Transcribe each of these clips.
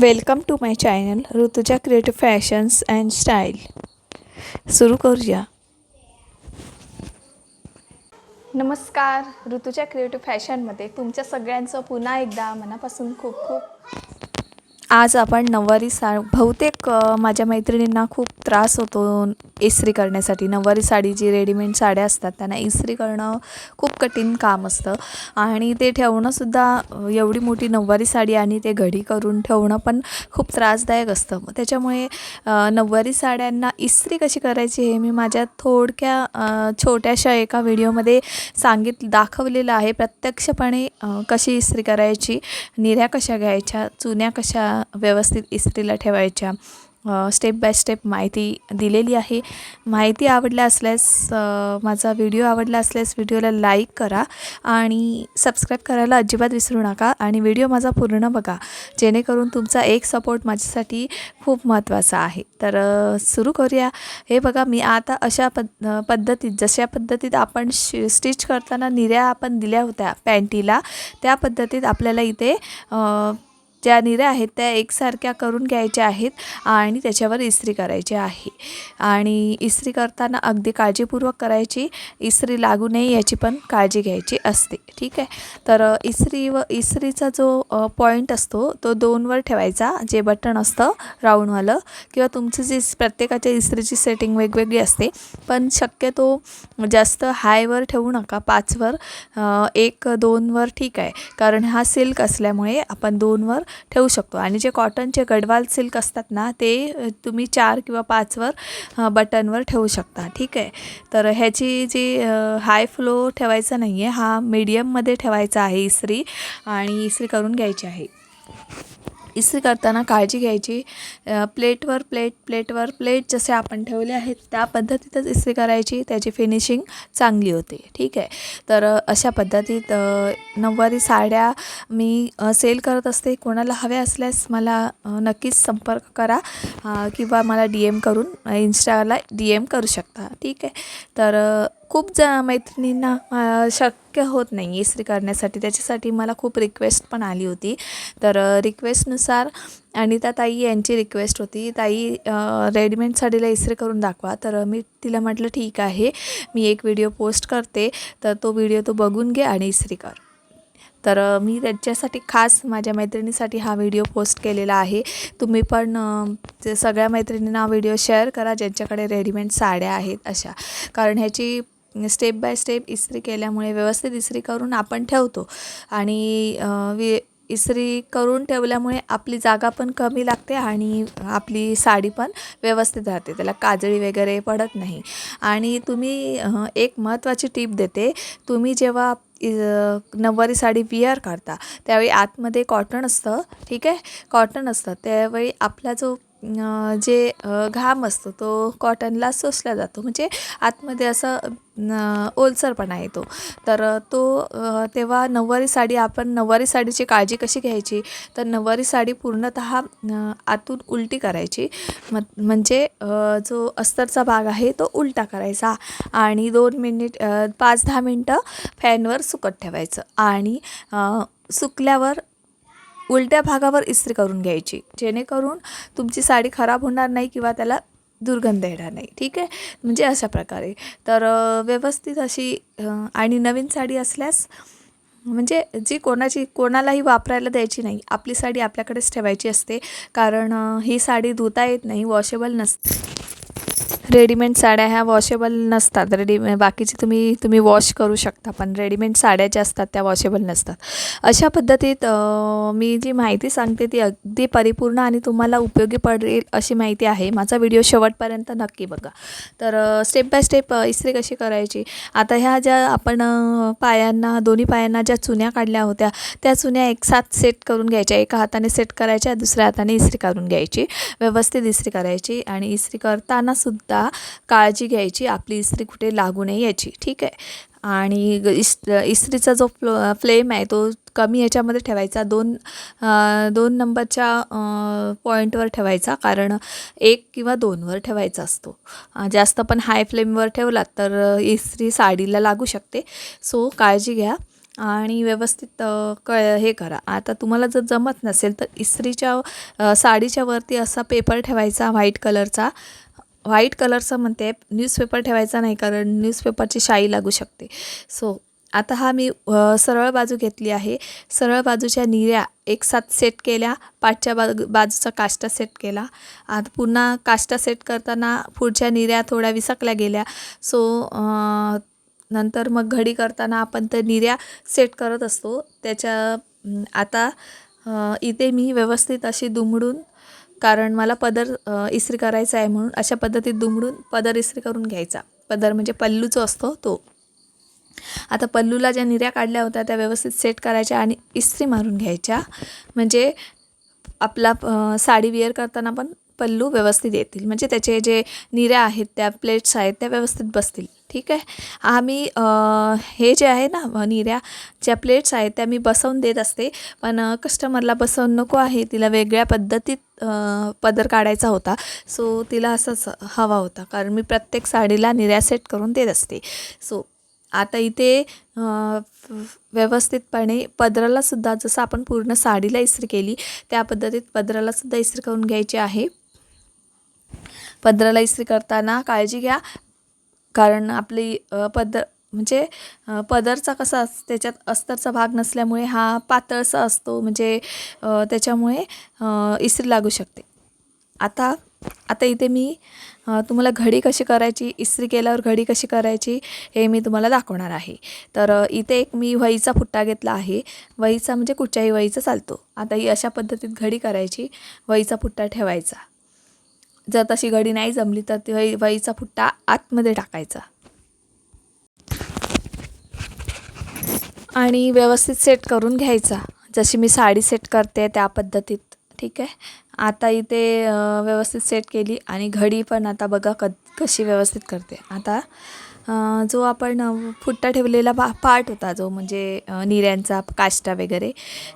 Welcome to my channel Rutuja creative fashions and style. सुरू करूया. नमस्कार. ऋतुजा क्रिएटिव्ह फॅशनमध्ये तुमच्या सगळ्यांचं पुन्हा एकदा मनापासून खूप खूप. आज आपण नऊवारी बहुतेक माझ्या मैत्रिणींना खूप त्रास होतो इस्त्री करण्यासाठी. नऊवारी साडी जी रेडीमेड साड्या असतात त्यांना इस्त्री करणं खूप कठीण काम असतं आणि ते ठेवणंसुद्धा एवढी मोठी नऊवारी साडी आणि ते घडी करून ठेवणं पण खूप त्रासदायक असतं. त्याच्यामुळे नऊवारी साड्यांना इस्त्री कशी करायची हे मी माझ्या छोट्याशा एका व्हिडिओमध्ये दाखवलेलं आहे. प्रत्यक्षपणे कशी इस्त्री करायची, निऱ्या कशा घ्यायच्या, चुन्या कशा व्यवस्थित इस्त्रीला ठेवायच्या, स्टेप बाय स्टेप माहिती दिलेली आहे. माहिती आवडल्या असल्यास माझा व्हिडिओ आवडला असल्यास व्हिडिओला लाईक करा आणि सबस्क्राईब करायला अजिबात विसरू नका आणि व्हिडिओ माझा पूर्ण बघा, जेणेकरून तुमचा एक सपोर्ट माझ्यासाठी खूप महत्त्वाचा आहे. तर सुरू करूया. हे बघा, मी आता अशा जशा पद्धतीत आपण स्टिच करताना निऱ्या आपण दिल्या होत्या पॅन्टीला, त्या पद्धतीत आपल्याला इथे ज्या निऱ्या आहेत त्या एकसारख्या करून घ्यायच्या आहेत आणि त्याच्यावर इस्त्री करायची आहे. आणि इस्त्री करताना अगदी काळजीपूर्वक करायची, इस्त्री लागू नये याची पण काळजी घ्यायची असते. ठीक आहे. तर इस्त्रीचा जो पॉईंट असतो तो 2वर ठेवायचा, जे बटन असतं राऊंडवालं, किंवा तुमची जी प्रत्येकाच्या इस्त्रीची सेटिंग वेगवेगळी असते, पण शक्यतो जास्त हायवर ठेवू नका. 5वर, 1, 2वर ठीक आहे, कारण हा सिल्क असल्यामुळे आपण 2वर ठेवू शकतो. आणि जे कॉटनचे गडवाल सिल्क असतात ना, ते तुम्ही 4 किंवा 5वर बटनवर ठेवू शकता. ठीक आहे. तर ह्याची जी हाय फ्लो ठेवायचा नाही आहे, हा मीडियममध्ये ठेवायचा आहे इस्त्री, आणि इस्त्री करून घ्यायची आहे. इस्त्री करताना काळजी घ्यायची, प्लेटवर प्लेट जसे आपण ठेवले आहेत त्या पद्धतीतच इस्त्री करायची, त्याची फिनिशिंग चांगली होते. ठीक आहे. तर अशा पद्धतीत नऊवारी साड्या मी सेल करत असते. कोणाला हव्या असल्यास मला नक्कीच संपर्क करा किंवा मला DM करून इन्स्टाला DM करू शकता. ठीक आहे. तर खूप मैत्रिणींना शक्य होत नाही इस्त्री करण्यासाठी, त्याच्यासाठी मला खूप रिक्वेस्ट पण आली होती. तर रिक्वेस्टनुसार अनिता ताई यांची रिक्वेस्ट होती, ताई रेडीमेड साडीला इस्त्री करून दाखवा. तर मी तिला म्हटलं ठीक आहे, मी एक व्हिडिओ पोस्ट करते, तर तो व्हिडिओ तू बघून घे आणि इस्त्री कर. तर मी त्याच्यासाठी खास माझ्या मैत्रिणीसाठी हा व्हिडिओ पोस्ट केलेला आहे. तुम्ही पण सगळ्या मैत्रिणींना व्हिडिओ शेअर करा ज्यांच्याकडे रेडीमेड साड्या आहेत अशा, कारण ह्याची स्टेप बाय स्टेप इस्त्री केल्यामुळे व्यवस्थित इस्त्री करून आपण ठेवतो आणि इस्त्री करून ठेवल्यामुळे आपली जागा पण कमी लागते आणि आपली साडी पण व्यवस्थित राहते, त्याला काजळी वगैरे पडत नाही. आणि तुम्ही एक महत्त्वाची टीप देते, तुम्ही जेव्हा नऊवारी साडी विअर करता त्यावेळी आतमध्ये कॉटन असतं. ठीक आहे. कॉटन असतं त्यावेळी आपला जो घाम असतो तो कॉटनला शोषला जातो, म्हणजे आतमध्ये असं ओलसरपणा येतो. तर तेव्हा नऊवारी साडीची काळजी कशी घ्यायची, तर नऊवारी साडी पूर्णतः आतून उलटी करायची, म्हणजे जो अस्तरचा भाग आहे तो उलटा करायचा आणि 5-10 मिनटं फॅनवर सुकत ठेवायचं आणि सुकल्यावर उलट्या भागावर इस्त्री करून घ्यायची, जेणेकरून तुमची साडी खराब होणार नाही किंवा त्याला दुर्गंध येणार नाही. ठीक आहे. म्हणजे अशा प्रकारे तर व्यवस्थित अशी आणि नवीन साडी असल्यास म्हणजे जी कोणालाही वापरायला द्यायची नाही, आपली साडी आपल्याकडेच ठेवायची असते, कारण ही साडी धुता येत नाही, वॉशेबल नसते. रेडीमेड साड्या ह्या वॉशेबल नसतात. बाकीची तुम्ही वॉश करू शकता, पण रेडीमेड साड्या ज्या असतात त्या वॉशेबल नसतात. अशा पद्धतीत मी जी माहिती सांगते ती अगदी परिपूर्ण आणि तुम्हाला उपयोगी पडेल अशी माहिती आहे. माझा व्हिडिओ शेवटपर्यंत नक्की बघा. तर स्टेप बाय स्टेप इस्त्री कशी करायची. आता ह्या ज्या आपण दोन्ही पायांना ज्या चुन्या काढल्या होत्या त्या चुन्या एकसाथ सेट करून घ्यायच्या, एका हाताने सेट करायच्या, दुसऱ्या हाताने इस्त्री करून घ्यायची, व्यवस्थित इस्त्री करायची. आणि इस्त्री करताना सुद्धा काळजी घ्यायची आपली इस्त्री कुठे लागू नये याची. ठीक आहे. आणि इस्त्रीचा जो फ्लेम आहे तो कमी याच्यामध्ये ठेवायचा, 2 नंबरच्या पॉईंटवर ठेवायचा, कारण 1 किंवा 2वर ठेवायचा असतो. जास्त पण हाय फ्लेमवर ठेवलात तर इस्त्री साडीला लागू शकते. सो काळजी घ्या. आणि व्यवस्थित हे करा. आता तुम्हाला जर जमत नसेल तर इस्त्रीच्या साडीच्या वरती असा पेपर ठेवायचा व्हाईट कलरचा म्हणते, न्यूजपेपर ठेवायचा नाही कारण न्यूजपेपरची शाई लागू शकते. सो आता हा मी सरळ बाजू घेतली आहे. सरळ बाजूच्या निऱ्या एकसाथ सेट केल्या, पाठच्या बाजूचा काष्टा सेट केला. आता पुन्हा काष्टा सेट करताना पुढच्या निऱ्या थोड्या विसकल्या गेल्या. सो नंतर मग घडी करताना आपण त्या निऱ्या सेट करत असतो. आता इथे मी व्यवस्थित अशी दुमडून, कारण मला पदर इस्त्री करायचा आहे म्हणून अशा पद्धतीत दुमडून पदर इस्त्री करून घ्यायचा. पदर म्हणजे पल्लू जो असतो तो. आता पल्लूला ज्या निऱ्या काढल्या होत्या त्या व्यवस्थित सेट करायच्या आणि इस्त्री मारून घ्यायच्या, म्हणजे आपला साडी वेअर करताना पण पल्लू व्यवस्थित येतील, म्हणजे त्याचे जे निऱ्या आहेत त्या प्लेट्स आहेत त्या व्यवस्थित बसतील. ठीक आहे. आम्ही हे जे आहे ना निऱ्या ज्या प्लेट्स आहेत त्या मी बसवून देत असते, पण कस्टमरला बसवून नको आहे, तिला वेगळ्या पद्धतीत पदर काढायचा होता. सो तिला असंच हवा होता, कारण मी प्रत्येक साडीला निऱ्या सेट करून देत असते. सो आता इथे व्यवस्थितपणे पदरालासुद्धा जसं आपण पूर्ण साडीला इस्त्री केली त्या पद्धतीत पदरालासुद्धा इस्त्री करून घ्यायची आहे. पदराला इस्त्री करताना काळजी घ्या, कारण आपली म्हणजे पदरचा कसा त्याच्यात अस्तरचा भाग नसल्यामुळे हा पातळसा असतो, म्हणजे त्याच्यामुळे इस्त्री लागू शकते. आता इथे मी तुम्हाला घडी कशी करायची, इस्त्री केल्यावर घडी कशी करायची हे मी तुम्हाला दाखवणार आहे. तर इथे एक मी वहीचा फुट्टा घेतला आहे. वहीचा म्हणजे कुठच्याही वहीचा चालतो. आता ही अशा पद्धतीत घडी करायची, वहीचा फुट्टा ठेवायचा. जर तशी घडी नाही जमली तर ती वहीचा फुट्टा आतमध्ये टाकायचा आणि व्यवस्थित सेट करून घ्यायचा, जशी मी साडी सेट करते त्या पद्धतीत. ठीक आहे. आता इथे व्यवस्थित सेट केली आणि घडी पण आता बघा कशी व्यवस्थित करते. आता जो आपण फुट्टा ठेवलेला पार्ट होता, जो म्हणजे निऱ्यांचा काष्टा वगैरे,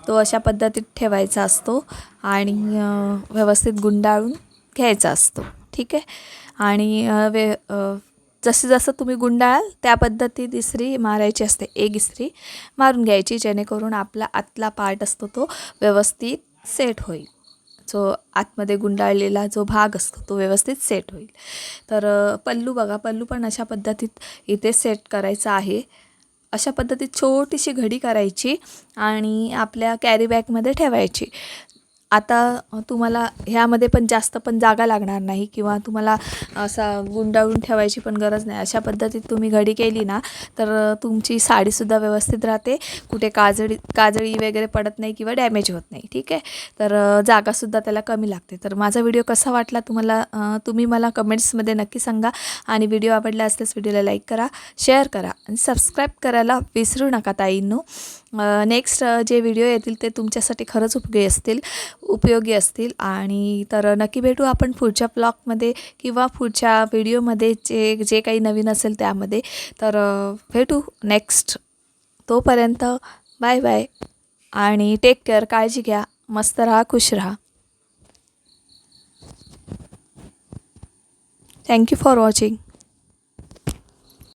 तो अशा पद्धतीत ठेवायचा असतो आणि व्यवस्थित गुंडाळून घ्यायचा असतो. ठीक आहे. आणि जसं तुम्ही गुंडाळाल त्या पद्धतीत इस्त्री मारायची असते. एक इस्त्री मारून घ्यायची, जेणेकरून आपला आतला पार्ट असतो तो व्यवस्थित सेट होईल. जो आतमध्ये गुंडाळलेला जो भाग असतो तो व्यवस्थित सेट होईल. तर पल्लू बघा, पल्लू पण अशा पद्धतीत इथे सेट करायचा आहे. अशा पद्धतीत छोटीशी घडी करायची आणि आपल्या कॅरी बॅगमध्ये ठेवायची. आता तुम्हाला ह्यामध्ये पण जास्त पण जागा लागणार नाही किंवा तुम्हाला असा गुंडाळून ठेवायची पण गरज नाही. अशा पद्धतीत तुम्ही घडी केली ना तर तुमची साडीसुद्धा व्यवस्थित राहते, कुठे काजळी वगैरे पडत नाही किंवा डॅमेज होत नाही. ठीक आहे. तर जागासुद्धा त्याला कमी लागते. तर माझा व्हिडिओ कसा वाटला तुम्हाला, तुम्ही मला कमेंट्समध्ये नक्की सांगा. आणि व्हिडिओ आवडला असल्यास व्हिडिओला लाईक करा, शेअर करा आणि सबस्क्राईब करायला विसरू नका ताईंनो. नेक्स्ट जे व्हिडिओ येतील ते तुमच्यासाठी खरंच उपयोगी असतील. आणि तर नक्की भेटू आपण पुढच्या ब्लॉगमध्ये किंवा पुढच्या व्हिडिओमध्ये, जे काही नवीन असेल त्यामध्ये. तर भेटू नेक्स्ट. तोपर्यंत बाय बाय आणि टेक केअर. काळजी घ्या, मस्त राहा, खुश राहा. Thank you for watching.